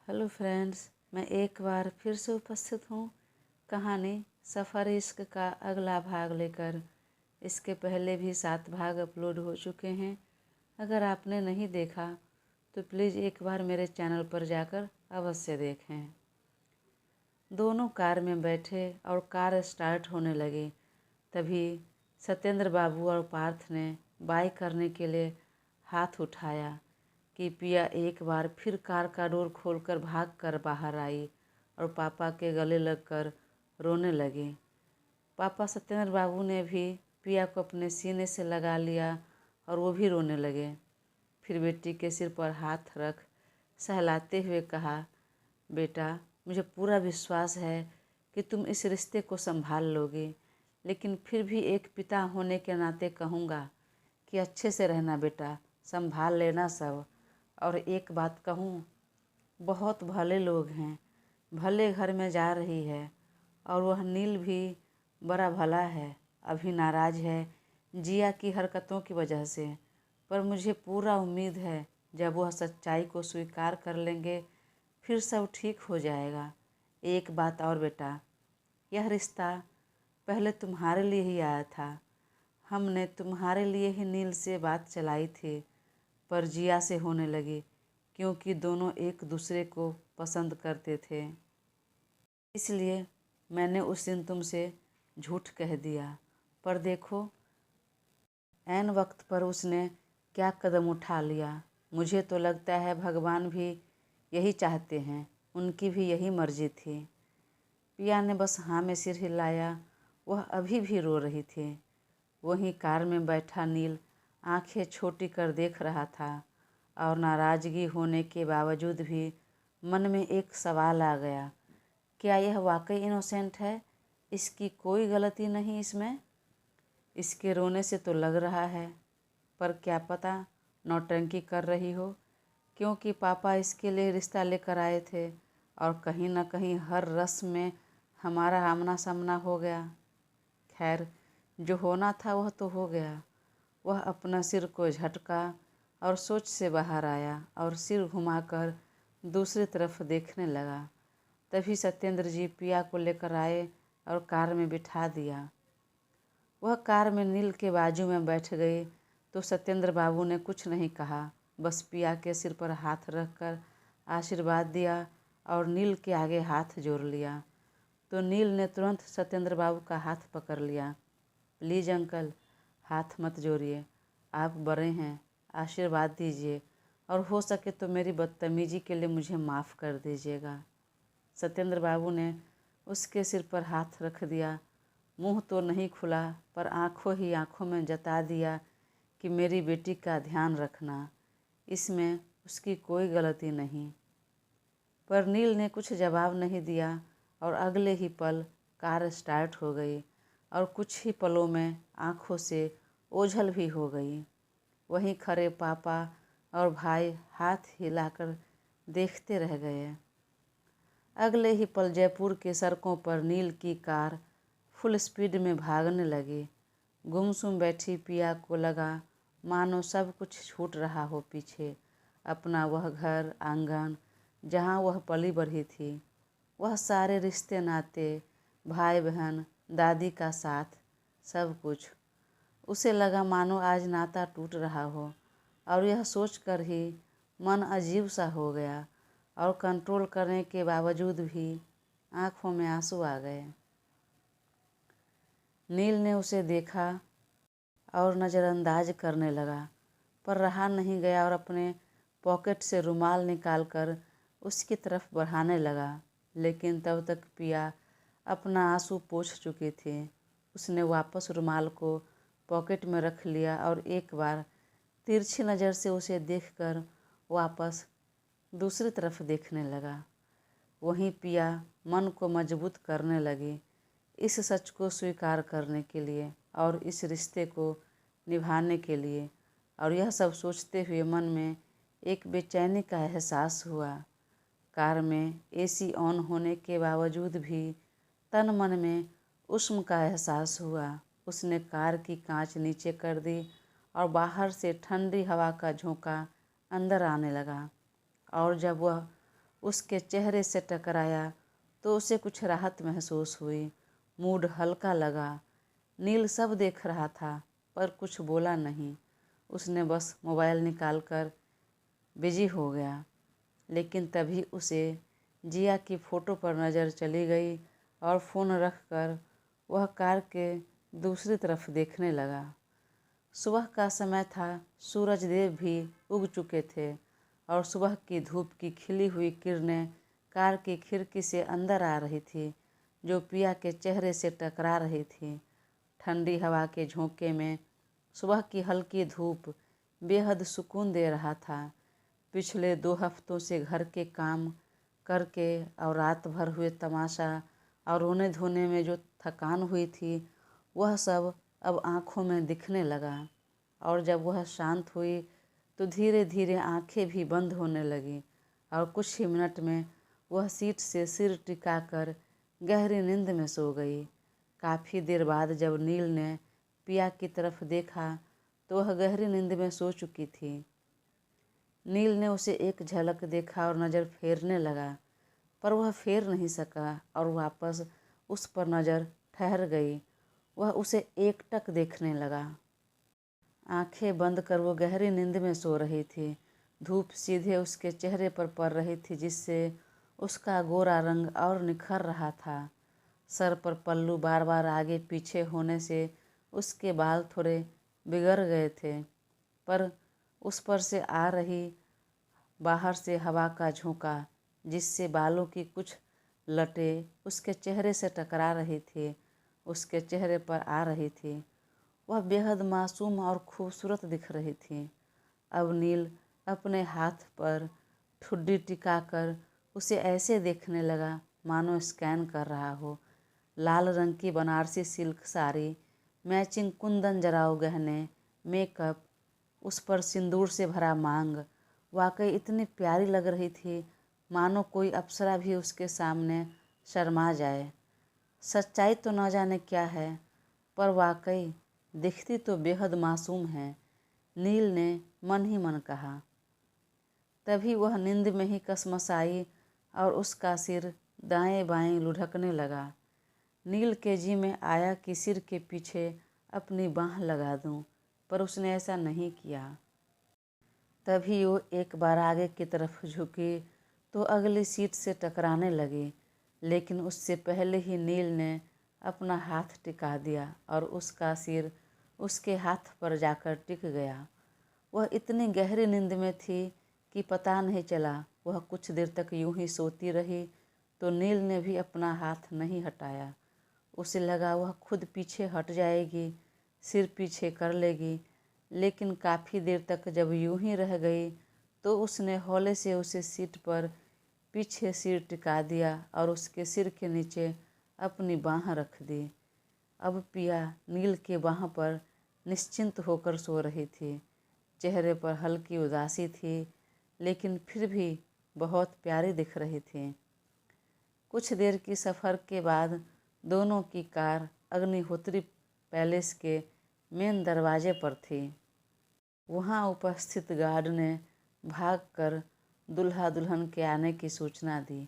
Hello friends, मैं एक बार फिर से उपस्थित हूँ कहानी सफ़र इश्क का अगला भाग लेकर। इसके पहले भी 7 भाग अपलोड हो चुके हैं। अगर आपने नहीं देखा तो प्लीज़ एक बार मेरे चैनल पर जाकर अवश्य देखें। दोनों कार में बैठे और कार स्टार्ट होने लगी। तभी सत्येंद्र बाबू और पार्थ ने बाय करने के लिए हाथ उठाया कि पिया एक बार फिर कार का डोर खोलकर भाग कर बाहर आई और पापा के गले लगकर रोने लगी। पापा सत्येंद्र बाबू ने भी पिया को अपने सीने से लगा लिया और वो भी रोने लगे। फिर बेटी के सिर पर हाथ रख सहलाते हुए कहा, बेटा, मुझे पूरा विश्वास है कि तुम इस रिश्ते को संभाल लोगे, लेकिन फिर भी एक पिता होने के नाते कहूँगा कि अच्छे से रहना बेटा, संभाल लेना सब। और एक बात कहूँ, बहुत भले लोग हैं, भले घर में जा रही है और वह नील भी बड़ा भला है। अभी नाराज़ है जिया की हरकतों की वजह से, पर मुझे पूरा उम्मीद है जब वह सच्चाई को स्वीकार कर लेंगे फिर सब ठीक हो जाएगा। एक बात और बेटा, यह रिश्ता पहले तुम्हारे लिए ही आया था। हमने तुम्हारे लिए ही नील से बात चलाई थी, पर जिया से होने लगी क्योंकि दोनों एक दूसरे को पसंद करते थे। इसलिए मैंने उस दिन तुमसे झूठ कह दिया, पर देखो ऐन वक्त पर उसने क्या कदम उठा लिया। मुझे तो लगता है भगवान भी यही चाहते हैं, उनकी भी यही मर्जी थी। पिया ने बस हाँ में सिर हिलाया। वह अभी भी रो रही थी। वहीं कार में बैठा नील आंखें छोटी कर देख रहा था और नाराज़गी होने के बावजूद भी मन में एक सवाल आ गया, क्या यह वाकई इनोसेंट है? इसकी कोई गलती नहीं इसमें? इसके रोने से तो लग रहा है, पर क्या पता नौटंकी कर रही हो, क्योंकि पापा इसके लिए रिश्ता लेकर आए थे और कहीं ना कहीं हर रस्म में हमारा आमना सामना हो गया। खैर, जो होना था वह तो हो गया। वह अपना सिर को झटका और सोच से बाहर आया और सिर घुमाकर दूसरी तरफ देखने लगा। तभी सत्येंद्र जी पिया को लेकर आए और कार में बिठा दिया। वह कार में नील के बाजू में बैठ गई तो सत्येंद्र बाबू ने कुछ नहीं कहा, बस पिया के सिर पर हाथ रखकर आशीर्वाद दिया और नील के आगे हाथ जोड़ लिया। तो नील ने तुरंत सत्येंद्र बाबू का हाथ पकड़ लिया। प्लीज़ अंकल, हाथ मत जोड़िए, आप बड़े हैं, आशीर्वाद दीजिए और हो सके तो मेरी बदतमीजी के लिए मुझे माफ़ कर दीजिएगा। सत्येंद्र बाबू ने उसके सिर पर हाथ रख दिया। मुंह तो नहीं खुला, पर आंखों ही आंखों में जता दिया कि मेरी बेटी का ध्यान रखना, इसमें उसकी कोई गलती नहीं। पर नील ने कुछ जवाब नहीं दिया और अगले ही पल कार स्टार्ट हो गई और कुछ ही पलों में आंखों से ओझल भी हो गई। वहीं खड़े पापा और भाई हाथ हिलाकर देखते रह गए। अगले ही पल जयपुर के सड़कों पर नील की कार फुल स्पीड में भागने लगी। गुमसुम बैठी पिया को लगा मानो सब कुछ छूट रहा हो पीछे। अपना वह घर आंगन जहाँ वह पली बढ़ी थी, वह सारे रिश्ते नाते, भाई बहन, दादी का साथ, सब कुछ। उसे लगा मानो आज नाता टूट रहा हो और यह सोचकर ही मन अजीब सा हो गया और कंट्रोल करने के बावजूद भी आंखों में आंसू आ गए। नील ने उसे देखा और नज़रअंदाज करने लगा, पर रहा नहीं गया और अपने पॉकेट से रुमाल निकालकर उसकी तरफ बढ़ाने लगा। लेकिन तब तक पिया अपना आंसू पोंछ चुकी थी। उसने वापस रुमाल को पॉकेट में रख लिया और एक बार तिरछी नज़र से उसे देखकर वापस दूसरी तरफ देखने लगा। वहीं पिया मन को मजबूत करने लगी इस सच को स्वीकार करने के लिए और इस रिश्ते को निभाने के लिए। और यह सब सोचते हुए मन में एक बेचैनी का एहसास हुआ। कार में एसी ऑन होने के बावजूद भी तन मन में उष्ण का एहसास हुआ। उसने कार की कांच नीचे कर दी और बाहर से ठंडी हवा का झोंका अंदर आने लगा। और जब वह उसके चेहरे से टकराया तो उसे कुछ राहत महसूस हुई। मूड हल्का लगा। नील सब देख रहा था पर कुछ बोला नहीं। उसने बस मोबाइल निकालकर बिजी हो गया। लेकिन तभी उसे जिया की फ़ोटो पर नज़र चली गई और फ़ोन रखकर वह कार के दूसरी तरफ देखने लगा। सुबह का समय था। सूरज देव भी उग चुके थे और सुबह की धूप की खिली हुई किरणें कार की खिड़की से अंदर आ रही थी, जो पिया के चेहरे से टकरा रही थी। ठंडी हवा के झोंके में सुबह की हल्की धूप बेहद सुकून दे रहा था। पिछले 2 हफ्तों से घर के काम करके और रात भर हुए तमाशा और रोने धोने में जो थकान हुई थी, वह सब अब आँखों में दिखने लगा। और जब वह शांत हुई तो धीरे धीरे आँखें भी बंद होने लगीं और कुछ ही मिनट में वह सीट से सिर टिकाकर गहरी नींद में सो गई। काफ़ी देर बाद जब नील ने पिया की तरफ देखा तो वह गहरी नींद में सो चुकी थी। नील ने उसे एक झलक देखा और नज़र फेरने लगा, पर वह फेर नहीं सका और वापस उस पर नज़र ठहर गई। वह उसे एकटक देखने लगा। आंखें बंद कर वो गहरी नींद में सो रही थी। धूप सीधे उसके चेहरे पर पड़ रही थी, जिससे उसका गोरा रंग और निखर रहा था। सर पर पल्लू बार बार आगे पीछे होने से उसके बाल थोड़े बिगड़ गए थे, पर उस पर से आ रही बाहर से हवा का झोंका, जिससे बालों की कुछ लटें उसके चेहरे से टकरा रही थी, उसके चेहरे पर आ रही थी। वह बेहद मासूम और खूबसूरत दिख रही थी। अब नील अपने हाथ पर ठुड्डी टिकाकर उसे ऐसे देखने लगा मानो स्कैन कर रहा हो। लाल रंग की बनारसी सिल्क साड़ी, मैचिंग कुंदन जराऊ गहने, मेकअप, उस पर सिंदूर से भरा मांग वाकई इतनी प्यारी लग रही थी मानो कोई अप्सरा भी उसके सामने शर्मा जाए। सच्चाई तो न जाने क्या है, पर वाकई दिखती तो बेहद मासूम है, नील ने मन ही मन कहा। तभी वह नींद में ही कसमसाई और उसका सिर दाएं बाएं लुढ़कने लगा। नील के जी में आया कि सिर के पीछे अपनी बाँह लगा दूं, पर उसने ऐसा नहीं किया। तभी वो एक बार आगे की तरफ झुकी तो अगली सीट से टकराने लगी, लेकिन उससे पहले ही नील ने अपना हाथ टिका दिया और उसका सिर उसके हाथ पर जाकर टिक गया। वह इतनी गहरी नींद में थी कि पता नहीं चला। वह कुछ देर तक यूं ही सोती रही तो नील ने भी अपना हाथ नहीं हटाया। उसे लगा वह खुद पीछे हट जाएगी, सिर पीछे कर लेगी, लेकिन काफ़ी देर तक जब यूं ही रह गई तो उसने हौले से उसे सीट पर पीछे सिर टिका दिया और उसके सिर के नीचे अपनी बाँह रख दी। अब पिया नील के बाँह पर निश्चिंत होकर सो रही थी। चेहरे पर हल्की उदासी थी, लेकिन फिर भी बहुत प्यारी दिख रही थी। कुछ देर की सफ़र के बाद दोनों की कार अग्निहोत्री पैलेस के मेन दरवाजे पर थी। वहाँ उपस्थित गार्ड ने भागकर दूल्हा दुल्हन के आने की सूचना दी।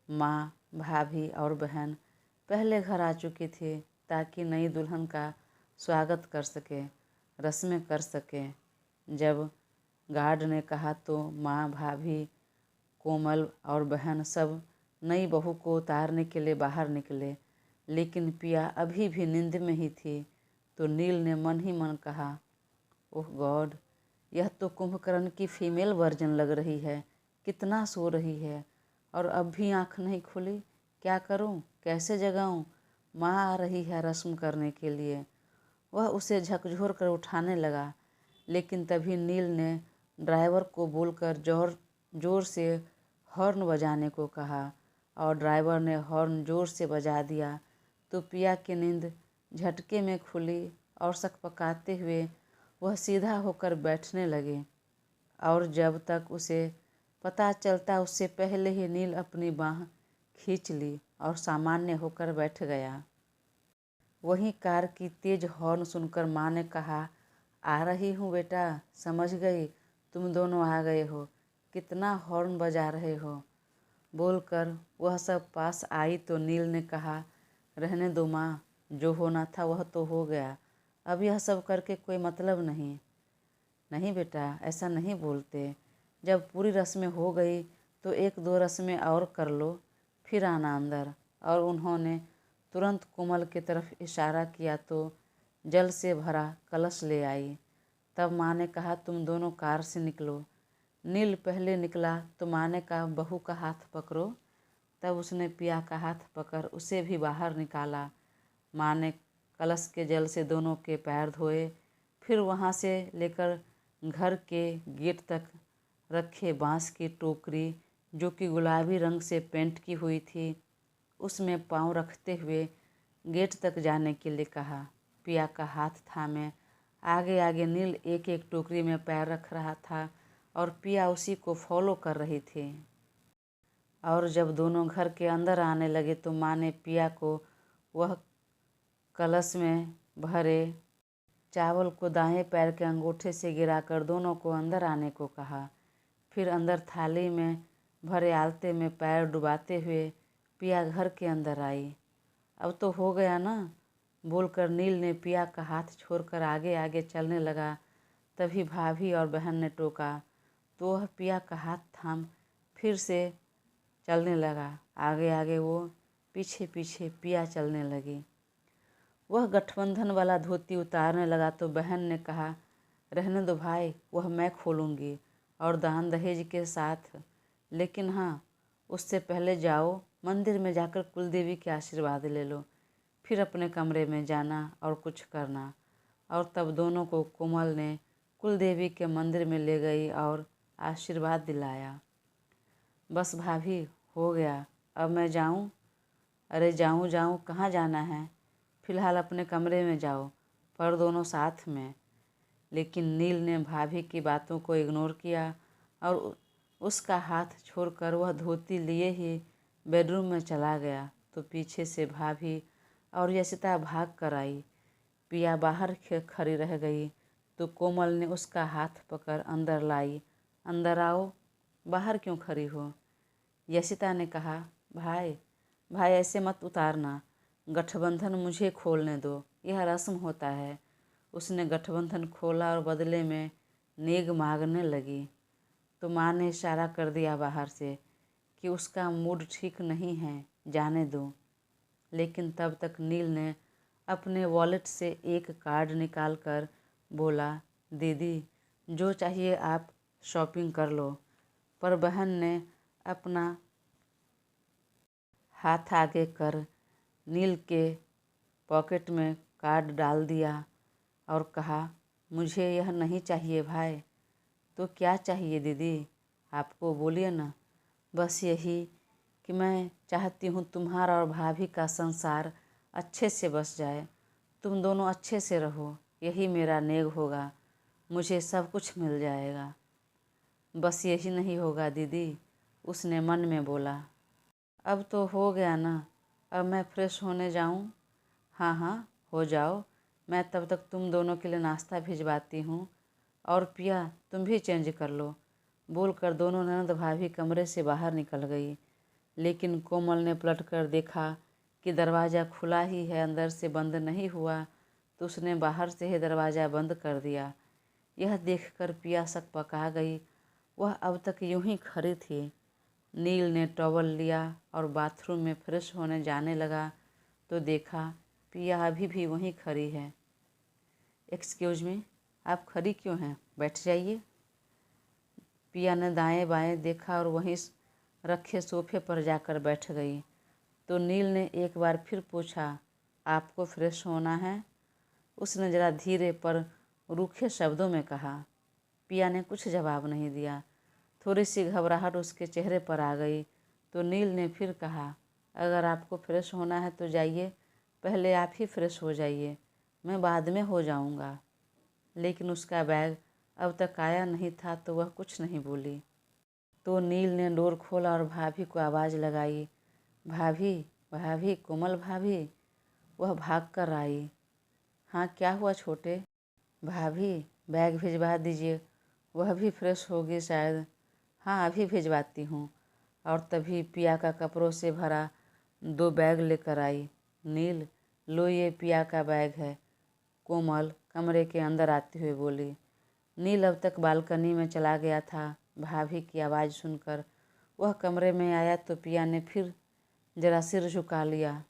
माँ, भाभी और बहन पहले घर आ चुकी थी ताकि नई दुल्हन का स्वागत कर सके, रस्में कर सके। जब गार्ड ने कहा तो माँ, भाभी, कोमल और बहन सब नई बहू को उतारने के लिए बाहर निकले, लेकिन पिया अभी भी नींद में ही थी। तो नील ने मन ही मन कहा, ओह गॉड, यह तो कुंभकर्ण की फीमेल वर्जन लग रही है। कितना सो रही है और अब भी आँख नहीं खुली। क्या करूं, कैसे जगाऊं? माँ आ रही है रस्म करने के लिए। वह उसे झकझोर कर उठाने लगा, लेकिन तभी नील ने ड्राइवर को बोलकर जोर से हॉर्न बजाने को कहा और ड्राइवर ने हॉर्न जोर से बजा दिया तो पिया की नींद झटके में खुली और सकपकाते हुए वह सीधा होकर बैठने लगे। और जब तक उसे पता चलता उससे पहले ही नील अपनी बाँह खींच ली और सामान्य होकर बैठ गया। वहीं कार की तेज हॉर्न सुनकर माँ ने कहा, आ रही हूँ बेटा, समझ गई, तुम दोनों आ गए हो। कितना हॉर्न बजा रहे हो। बोलकर वह सब पास आई तो नील ने कहा, रहने दो माँ, जो होना था वह तो हो गया, अब यह सब करके कोई मतलब नहीं। नहीं बेटा, ऐसा नहीं बोलते। जब पूरी रस्में हो गई तो एक दो रस्में और कर लो, फिर आना अंदर। और उन्होंने तुरंत कोमल की तरफ इशारा किया तो जल से भरा कलश ले आई। तब माँ ने कहा, तुम दोनों कार से निकलो। नील पहले निकला तो माँ ने कहा, बहू का हाथ पकड़ो। तब उसने पिया का हाथ पकड़ उसे भी बाहर निकाला। माँ ने कलश के जल से दोनों के पैर धोए, फिर वहाँ से लेकर घर के गेट तक रखे बांस की टोकरी, जो कि गुलाबी रंग से पेंट की हुई थी, उसमें पाँव रखते हुए गेट तक जाने के लिए कहा। पिया का हाथ थामे आगे आगे नील एक एक टोकरी में पैर रख रहा था और पिया उसी को फॉलो कर रही थी। और जब दोनों घर के अंदर आने लगे तो माँ ने पिया को वह कलश में भरे चावल को दाएं पैर के अंगूठे से गिराकर दोनों को अंदर आने को कहा। फिर अंदर थाली में भरे आलते में पैर डुबाते हुए पिया घर के अंदर आई। अब तो हो गया ना, बोलकर नील ने पिया का हाथ छोड़कर आगे आगे चलने लगा। तभी भाभी और बहन ने टोका तो वह पिया का हाथ थाम फिर से चलने लगा। आगे आगे वो पीछे पीछे पिया चलने लगी। वह गठबंधन वाला धोती उतारने लगा तो बहन ने कहा, रहने दो भाई, वह मैं खोलूँगी और दान दहेज के साथ। लेकिन हाँ, उससे पहले जाओ मंदिर में जाकर कुलदेवी के आशीर्वाद ले लो, फिर अपने कमरे में जाना और कुछ करना। और तब दोनों को कोमल ने कुलदेवी के मंदिर में ले गई और आशीर्वाद दिलाया। बस भाभी, हो गया, अब मैं जाऊँ? अरे जाऊँ जाऊँ, कहाँ जाना है? फिलहाल अपने कमरे में जाओ, पर दोनों साथ में। लेकिन नील ने भाभी की बातों को इग्नोर किया और उसका हाथ छोड़कर वह धोती लिए ही बेडरूम में चला गया तो पीछे से भाभी और यशिता भाग कर आई। पिया बाहर खड़ी रह गई तो कोमल ने उसका हाथ पकड़ अंदर लाई। अंदर आओ, बाहर क्यों खड़ी हो? यशिता ने कहा, भाई भाई ऐसे मत उतारना, गठबंधन मुझे खोलने दो, यह रस्म होता है। उसने गठबंधन खोला और बदले में नेग मांगने लगी तो माँ ने इशारा कर दिया बाहर से कि उसका मूड ठीक नहीं है, जाने दो। लेकिन तब तक नील ने अपने वॉलेट से एक कार्ड निकाल कर बोला, दीदी जो चाहिए आप शॉपिंग कर लो। पर बहन ने अपना हाथ आगे कर नील के पॉकेट में कार्ड डाल दिया और कहा, मुझे यह नहीं चाहिए भाई। तो क्या चाहिए दीदी, आपको बोलिए ना। बस यही कि मैं चाहती हूँ तुम्हारा और भाभी का संसार अच्छे से बस जाए, तुम दोनों अच्छे से रहो, यही मेरा नेग होगा, मुझे सब कुछ मिल जाएगा। बस यही नहीं होगा दीदी, उसने मन में बोला। अब तो हो गया ना, अब मैं फ्रेश होने जाऊँ? हाँ हाँ, हो जाओ, मैं तब तक तुम दोनों के लिए नाश्ता भिजवाती हूँ। और पिया तुम भी चेंज कर लो, बोलकर दोनों ननद भाभी कमरे से बाहर निकल गई। लेकिन कोमल ने पलट कर देखा कि दरवाज़ा खुला ही है, अंदर से बंद नहीं हुआ, तो उसने बाहर से ही दरवाज़ा बंद कर दिया। यह देखकर पिया सकपका गई, वह अब तक यूं ही खड़ी थी। नील ने टॉवल लिया और बाथरूम में फ्रेश होने जाने लगा तो देखा पिया अभी भी वहीं खड़ी है। एक्सक्यूज़ मी, आप खड़ी क्यों हैं, बैठ जाइए। पिया ने दाएं बाएं देखा और वहीं रखे सोफे पर जाकर बैठ गई। तो नील ने एक बार फिर पूछा, आपको फ्रेश होना है? उसने ज़रा धीरे पर रूखे शब्दों में कहा। पिया ने कुछ जवाब नहीं दिया। थोड़ी सी घबराहट उसके चेहरे पर आ गई तो नील ने फिर कहा, अगर आपको फ्रेश होना है तो जाइए, पहले आप ही फ्रेश हो जाइए, मैं बाद में हो जाऊंगा। लेकिन उसका बैग अब तक आया नहीं था तो वह कुछ नहीं बोली। तो नील ने डोर खोला और भाभी को आवाज़ लगाई, भाभी भाभी, कोमल भाभी। वह भाग कर आई। हाँ क्या हुआ छोटे? भाभी बैग भिजवा दीजिए, वह भी फ्रेश होगी शायद। हाँ अभी भिजवाती हूँ। और तभी पिया का कपड़ों से भरा 2 बैग लेकर आई। नील, लो ये पिया का बैग है, कोमल कमरे के अंदर आते हुए बोली। नील अब तक बालकनी में चला गया था। भाभी की आवाज़ सुनकर वह कमरे में आया तो पिया ने फिर जरा सिर झुका लिया।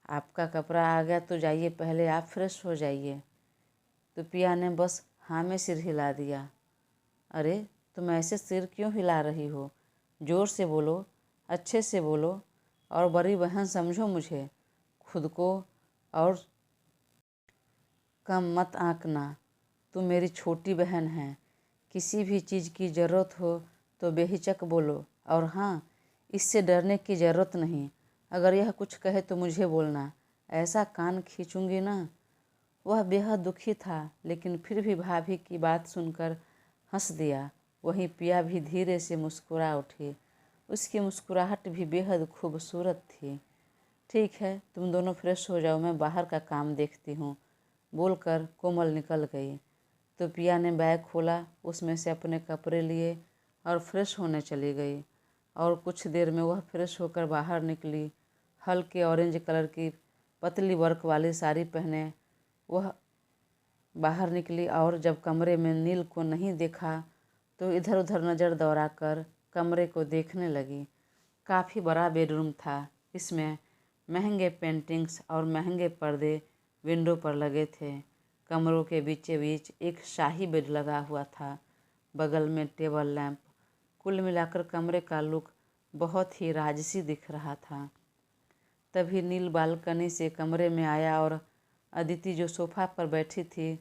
आपका कपड़ा आ गया तो जाइए, पहले आप फ्रेश हो जाइए। तो पिया ने बस हाँ में सिर हिला दिया। अरे तुम ऐसे सिर क्यों हिला रही हो? ज़ोर से बोलो, अच्छे से बोलो और बड़ी बहन समझो मुझे। खुद को और कम मत आंकना। तुम मेरी छोटी बहन है। किसी भी चीज़ की ज़रूरत हो तो बेहिचक बोलो। और हाँ, इससे डरने की ज़रूरत नहीं। अगर यह कुछ कहे तो मुझे बोलना, ऐसा कान खींचूंगी ना। वह बेहद दुखी था, लेकिन फिर भी भाभी की बात सुनकर हंस दिया। वहीं पिया भी धीरे से मुस्कुरा उठी। उसकी मुस्कुराहट भी बेहद खूबसूरत थी। ठीक है, तुम दोनों फ्रेश हो जाओ, मैं बाहर का काम देखती हूँ, बोलकर कोमल निकल गई। तो पिया ने बैग खोला, उसमें से अपने कपड़े लिए और फ्रेश होने चली गई। और कुछ देर में वह फ्रेश होकर बाहर निकली। हल्के ऑरेंज कलर की पतली वर्क वाली साड़ी पहने वह बाहर निकली और जब कमरे में नील को नहीं देखा तो इधर उधर नज़र दौड़ाकर कमरे को देखने लगी। काफ़ी बड़ा बेडरूम था। इसमें महंगे पेंटिंग्स और महंगे पर्दे विंडो पर लगे थे। कमरों के बीचे बीच एक शाही बेड लगा हुआ था, बगल में टेबल लैंप। कुल मिलाकर कमरे का लुक बहुत ही राजसी दिख रहा था। तभी नील बालकनी से कमरे में आया और अदिति जो सोफा पर बैठी थी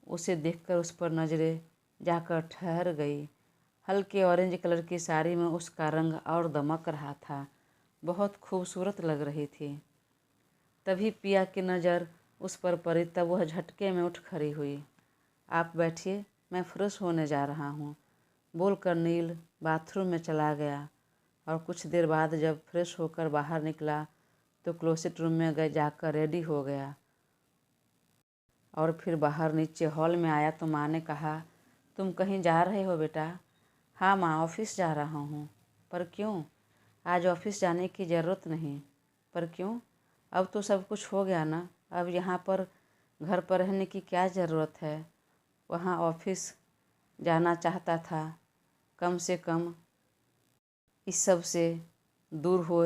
उसे देखकर उस पर नज़रें जाकर ठहर गई। हल्के ऑरेंज कलर की साड़ी में उसका रंग और दमक रहा था, बहुत खूबसूरत लग रही थी। तभी पिया की नज़र उस पर पड़ी, तब वह झटके में उठ खड़ी हुई। आप बैठिए, मैं फ्रेश होने जा रहा हूँ, बोलकर नील बाथरूम में चला गया। और कुछ देर बाद जब फ्रेश होकर बाहर निकला तो क्लोसेट रूम में जाकर रेडी हो गया और फिर बाहर नीचे हॉल में आया तो माँ ने कहा, तुम कहीं जा रहे हो बेटा? हाँ माँ, ऑफिस जा रहा हूँ। पर क्यों? आज ऑफिस जाने की ज़रूरत नहीं। पर क्यों? अब तो सब कुछ हो गया ना, अब यहाँ पर घर पर रहने की क्या ज़रूरत है? वहाँ ऑफिस जाना चाहता था, कम से कम इस सब से दूर हो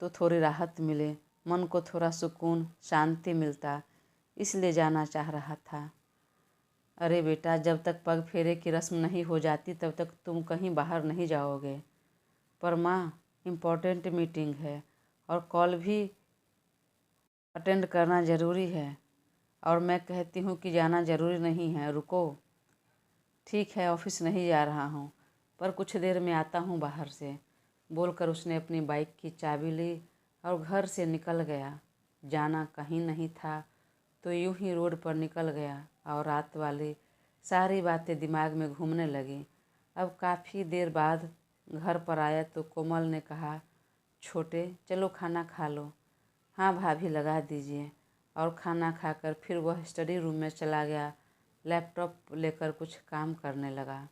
तो थोड़ी राहत मिले, मन को थोड़ा सुकून शांति मिलता, इसलिए जाना चाह रहा था। अरे बेटा, जब तक पग फेरे की रस्म नहीं हो जाती तब तक तुम कहीं बाहर नहीं जाओगे। पर माँ, इम्पोर्टेंट मीटिंग है और कॉल भी अटेंड करना ज़रूरी है। और मैं कहती हूँ कि जाना ज़रूरी नहीं है, रुको। ठीक है, ऑफिस नहीं जा रहा हूँ, पर कुछ देर में आता हूँ बाहर से, बोलकर उसने अपनी बाइक की चाबी ली और घर से निकल गया। जाना कहीं नहीं था तो यूं ही रोड पर निकल गया और रात वाली सारी बातें दिमाग में घूमने लगी। अब काफ़ी देर बाद घर पर आया तो कोमल ने कहा, छोटे चलो खाना खा लो। हाँ भाभी, लगा दीजिए। और खाना खाकर फिर वह स्टडी रूम में चला गया। लैपटॉप लेकर कुछ काम करने लगा।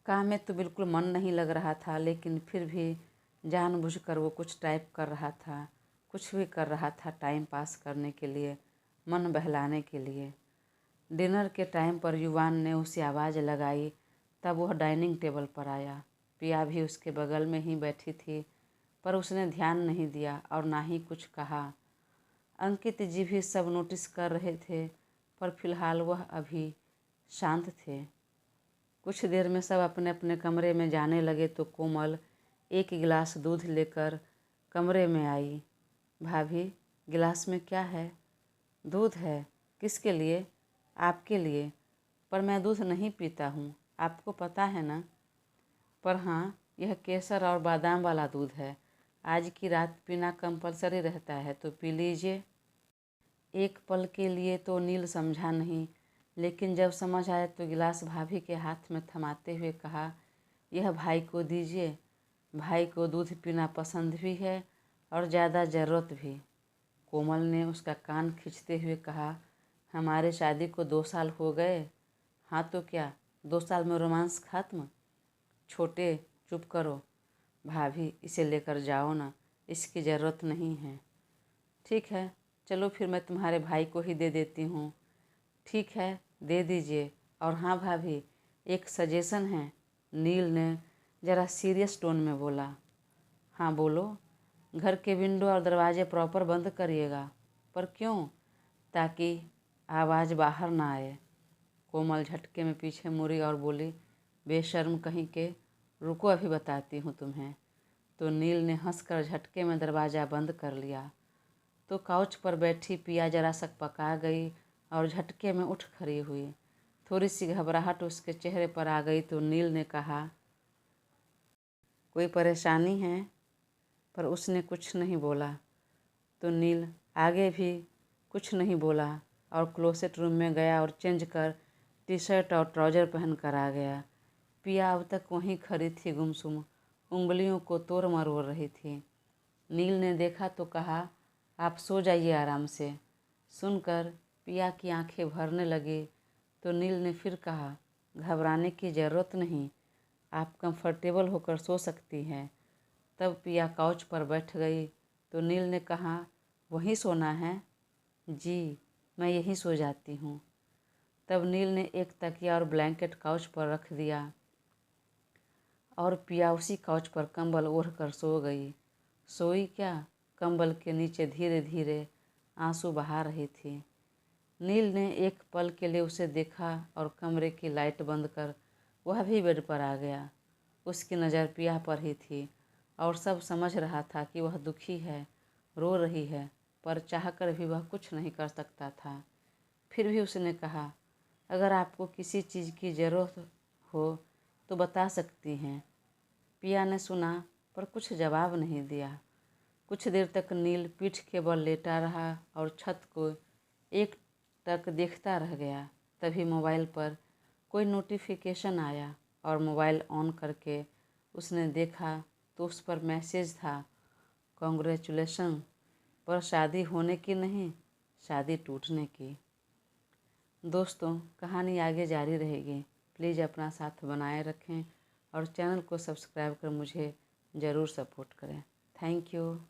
काम में तो बिल्कुल मन नहीं लग रहा था, लेकिन फिर भी जानबूझकर वो कुछ टाइप कर रहा था, कुछ भी कर रहा था टाइम पास करने के लिए, मन बहलाने के लिए। डिनर के टाइम पर युवान ने उसे आवाज़ लगाई, तब वह डाइनिंग टेबल पर आया। पिया भी उसके बगल में ही बैठी थी, पर उसने ध्यान नहीं दिया और ना ही कुछ कहा। अंकित जी भी सब नोटिस कर रहे थे, पर फिलहाल वह अभी शांत थे। कुछ देर में सब अपने अपने कमरे में जाने लगे तो कोमल एक गिलास दूध लेकर कमरे में आई। भाभी, गिलास में क्या है? दूध है। किसके लिए? आपके लिए। पर मैं दूध नहीं पीता हूँ, आपको पता है ना। पर हाँ, यह केसर और बादाम वाला दूध है। आज की रात पीना कंपलसरी रहता है, तो पी लीजिए। एक पल के लिए तो नील समझा नहीं, लेकिन जब समझ आया तो गिलास भाभी के हाथ में थमाते हुए कहा, यह भाई को दीजिए। भाई को दूध पीना पसंद भी है और ज़्यादा ज़रूरत भी। कोमल ने उसका कान खींचते हुए कहा, हमारे शादी को 2 साल हो गए। हाँ तो क्या, 2 साल में रोमांस खत्म? छोटे, चुप करो। भाभी इसे लेकर जाओ ना, इसकी ज़रूरत नहीं है। ठीक है, चलो फिर मैं तुम्हारे भाई को ही दे देती हूँ। ठीक है, दे दीजिए। और हाँ भाभी, एक सजेशन है, नील ने ज़रा सीरियस टोन में बोला। हाँ बोलो। घर के विंडो और दरवाजे प्रॉपर बंद करिएगा। पर क्यों? ताकि आवाज़ बाहर ना आए। कोमल झटके में पीछे मुड़ी और बोली, बेशर्म कहीं के, रुको अभी बताती हूँ तुम्हें। तो नील ने हंसकर झटके में दरवाज़ा बंद कर लिया। तो काउच पर बैठी पिया जरा सकपका गई और झटके में उठ खड़ी हुई। थोड़ी सी घबराहट उसके चेहरे पर आ गई तो नील ने कहा, कोई परेशानी है? पर उसने कुछ नहीं बोला। तो नील आगे भी कुछ नहीं बोला और क्लोसेट रूम में गया और चेंज कर टी शर्ट और ट्राउज़र पहन कर आ गया। पिया अब तक वहीं खड़ी थी, गुमसुम उंगलियों को तोड़ मरोड़ रही थी। नील ने देखा तो कहा, आप सो जाइए आराम से। सुनकर पिया की आंखें भरने लगी तो नील ने फिर कहा, घबराने की ज़रूरत नहीं, आप कंफर्टेबल होकर सो सकती हैं। तब पिया काउच पर बैठ गई तो नील ने कहा, वहीं सोना है? जी, मैं यहीं सो जाती हूँ। तब नील ने एक तकिया और ब्लैंकेट काउच पर रख दिया और पिया उसी काउच पर कंबल ओढ़कर सो गई। सोई क्या, कंबल के नीचे धीरे धीरे आंसू बहा रही थी। नील ने एक पल के लिए उसे देखा और कमरे की लाइट बंद कर वह भी बेड पर आ गया। उसकी नज़र पिया पर ही थी और सब समझ रहा था कि वह दुखी है, रो रही है, पर चाहकर भी वह कुछ नहीं कर सकता था। फिर भी उसने कहा, अगर आपको किसी चीज़ की ज़रूरत हो तो बता सकती हैं। पिया ने सुना पर कुछ जवाब नहीं दिया। कुछ देर तक नील पीठ के बल लेटा रहा और छत को एक टक देखता रह गया। तभी मोबाइल पर कोई नोटिफिकेशन आया और मोबाइल ऑन करके उसने देखा तो उस पर मैसेज था, कॉन्ग्रेचुलेशन, पर शादी होने की नहीं, शादी टूटने की। दोस्तों, कहानी आगे जारी रहेगी। प्लीज़ अपना साथ बनाए रखें और चैनल को सब्सक्राइब कर मुझे ज़रूर सपोर्ट करें। Thank you.